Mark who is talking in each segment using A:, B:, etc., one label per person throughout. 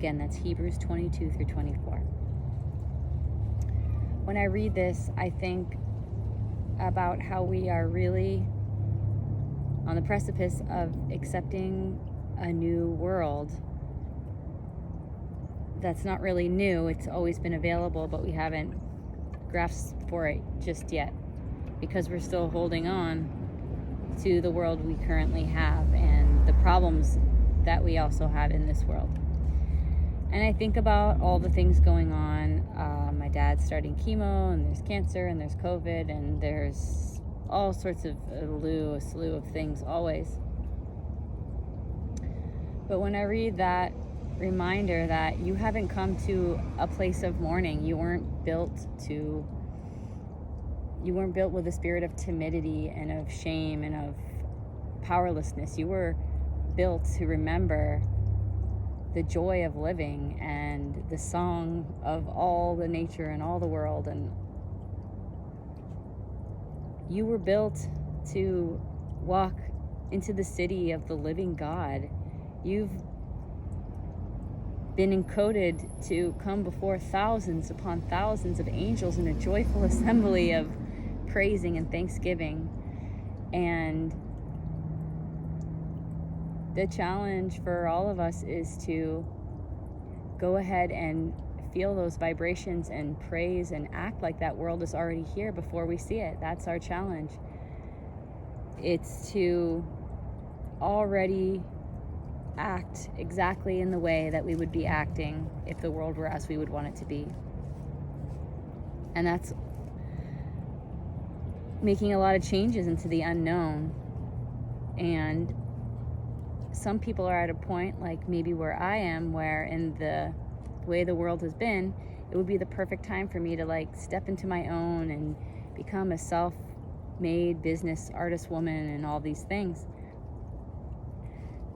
A: Again, that's Hebrews 22 through 24. When I read this, I think about how we are really on the precipice of accepting a new world that's not really new. It's always been available, but we haven't grasped for it just yet because we're still holding on to the world we currently have and the problems that we also have in this world. And I think about all the things going on. My dad's starting chemo, and there's cancer, and there's COVID, and there's all sorts of a slew of things always. But when I read that reminder that you haven't come to a place of mourning, you weren't built with a spirit of timidity and of shame and of powerlessness. You were built to remember the joy of living and the song of all the nature and all the world. And you were built to walk into the city of the living God. You've been encoded to come before thousands upon thousands of angels in a joyful assembly of praising and thanksgiving. And the challenge for all of us is to go ahead and feel those vibrations and praise and act like that world is already here before we see it. That's our challenge. It's to already act exactly in the way that we would be acting if the world were as we would want it to be. And that's making a lot of changes into the unknown. And some people are at a point, like maybe where I am, where in the way the world has been, it would be the perfect time for me to like step into my own and become a self-made business artist woman and all these things.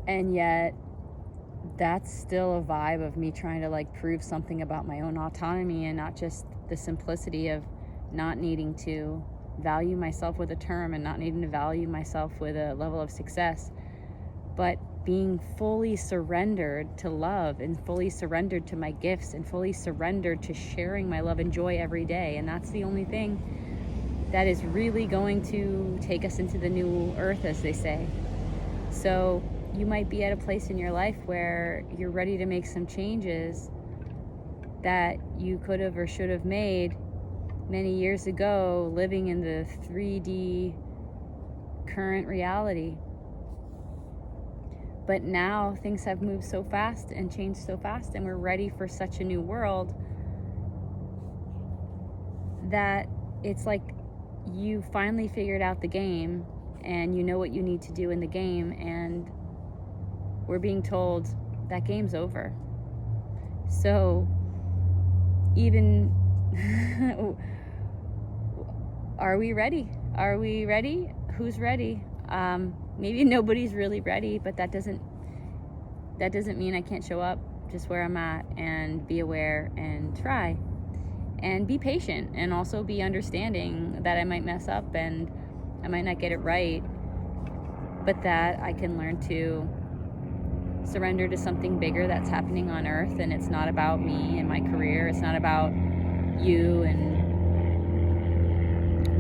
A: And yet that's still a vibe of me trying to like prove something about my own autonomy and not just the simplicity of not needing to value myself with a term and not needing to value myself with a level of success, but being fully surrendered to love and fully surrendered to my gifts and fully surrendered to sharing my love and joy every day. And that's the only thing that is really going to take us into the new earth, as they say. So you might be at a place in your life where you're ready to make some changes that you could have or should have made many years ago, living in the 3D current reality. But now things have moved so fast and changed so fast, and we're ready for such a new world that it's like you finally figured out the game and you know what you need to do in the game, and we're being told that game's over. So even are we ready? Are we ready? Who's ready? Maybe nobody's really ready, but that doesn't mean I can't show up just where I'm at and be aware and try and be patient and also be understanding that I might mess up and I might not get it right, but that I can learn to surrender to something bigger that's happening on earth. And it's not about me and my career. It's not about you and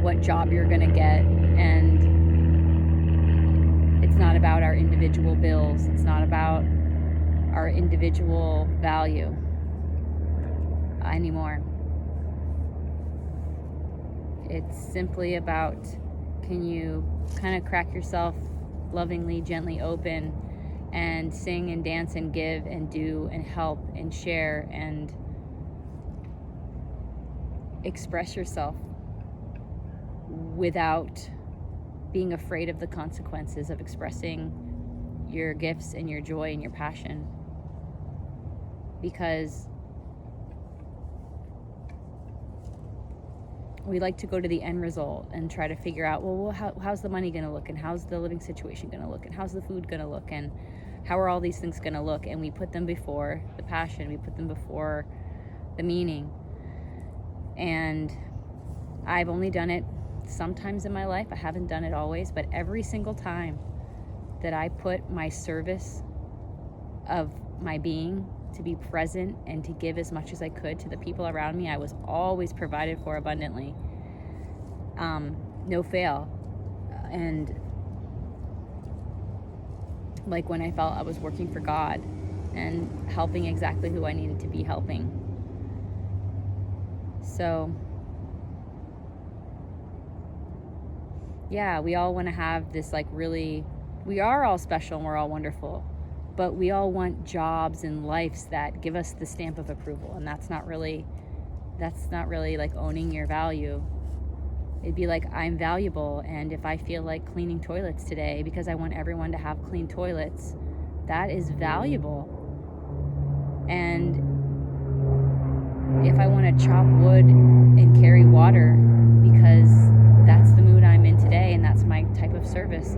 A: what job you're gonna get, and it's not about our individual bills. It's not about our individual value anymore. It's simply about, can you kind of crack yourself lovingly, gently open and sing and dance and give and do and help and share and express yourself without being afraid of the consequences of expressing your gifts and your joy and your passion. Because we like to go to the end result and try to figure out, well, how's the money going to look, and how's the living situation going to look, and how's the food going to look, and how are all these things going to look? And we put them before the passion, we put them before the meaning. And I've only done it sometimes in my life. I haven't done it always, but every single time that I put my service of my being to be present and to give as much as I could to the people around me. I was always provided for abundantly. No fail. And like when I felt I was working for God and helping exactly who I needed to be helping. So yeah, we all want to have this like really, we are all special and we're all wonderful, but we all want jobs and lives that give us the stamp of approval. And that's not really like owning your value. It'd be like, I'm valuable, and if I feel like cleaning toilets today because I want everyone to have clean toilets, that is valuable. And if I want to chop wood and carry water because that's the mood I'm in today and that's my type of service,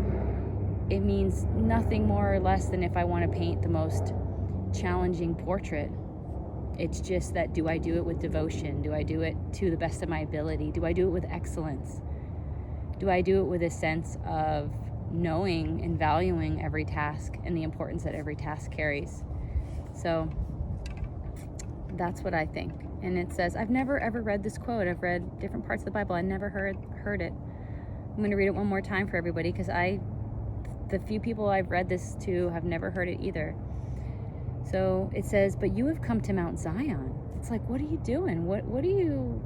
A: it means nothing more or less than if I want to paint the most challenging portrait. It's just that, do I do it with devotion? Do I do it to the best of my ability? Do I do it with excellence? Do I do it with a sense of knowing and valuing every task and the importance that every task carries? So that's what I think. And it says, I've never ever read this quote. I've read different parts of the Bible. I never heard it. I'm going to read it one more time for everybody, because the few people I've read this to have never heard it either. So it says, but you have come to Mount Zion. It's like, what are you doing? What are you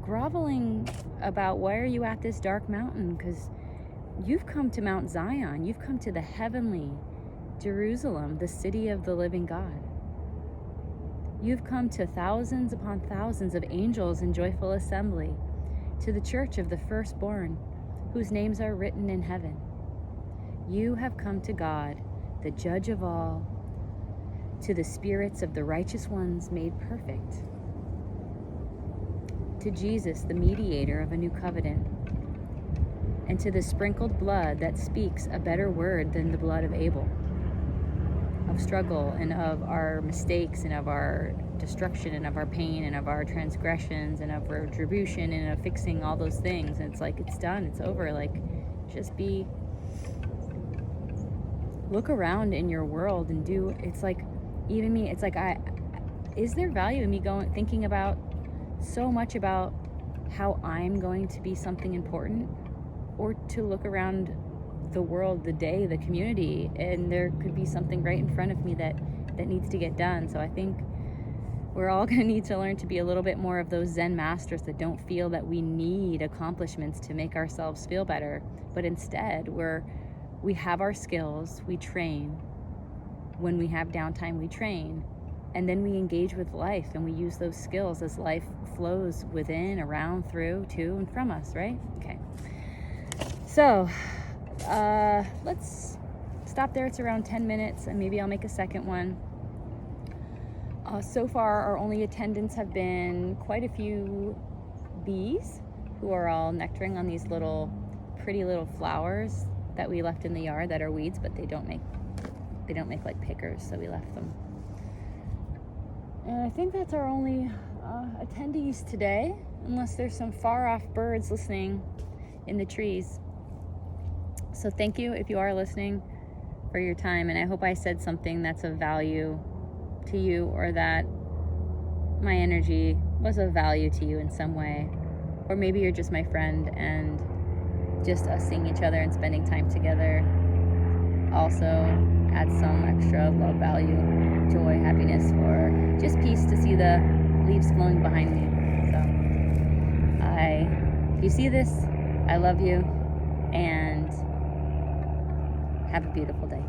A: groveling about? Why are you at this dark mountain? Because you've come to Mount Zion. You've come to the heavenly Jerusalem, the city of the living God. You've come to thousands upon thousands of angels in joyful assembly, to the church of the firstborn, whose names are written in heaven. You have come to God, the judge of all, to the spirits of the righteous ones made perfect, to Jesus, the mediator of a new covenant, and to the sprinkled blood that speaks a better word than the blood of Abel, of struggle and of our mistakes and of our destruction and of our pain and of our transgressions and of retribution and of fixing all those things. And it's like, it's done, it's over. Like, just look around in your world and it's like, even me, it's like, is there value in me thinking about so much about how I'm going to be something important, or to look around the world, the day, the community, and there could be something right in front of me that needs to get done. So I think we're all going to need to learn to be a little bit more of those Zen masters that don't feel that we need accomplishments to make ourselves feel better, but instead we have our skills, we train. When we have downtime, we train, and then we engage with life, and we use those skills as life flows within, around, through, to, and from us, right? Okay. So, let's stop there. It's around 10 minutes, and maybe I'll make a second one. So far, our only attendants have been quite a few bees who are all nectaring on these pretty little flowers that we left in the yard that are weeds, but they don't make like pickers, so we left them. And I think that's our only attendees today, unless there's some far off birds listening in the trees. So thank you, if you are listening, for your time, and I hope I said something that's of value to you, or that my energy was of value to you in some way. Or maybe you're just my friend, and just us seeing each other and spending time together also add some extra love, value, joy, happiness, or just peace to see the leaves flowing behind me. So if you see this, I love you, and have a beautiful day.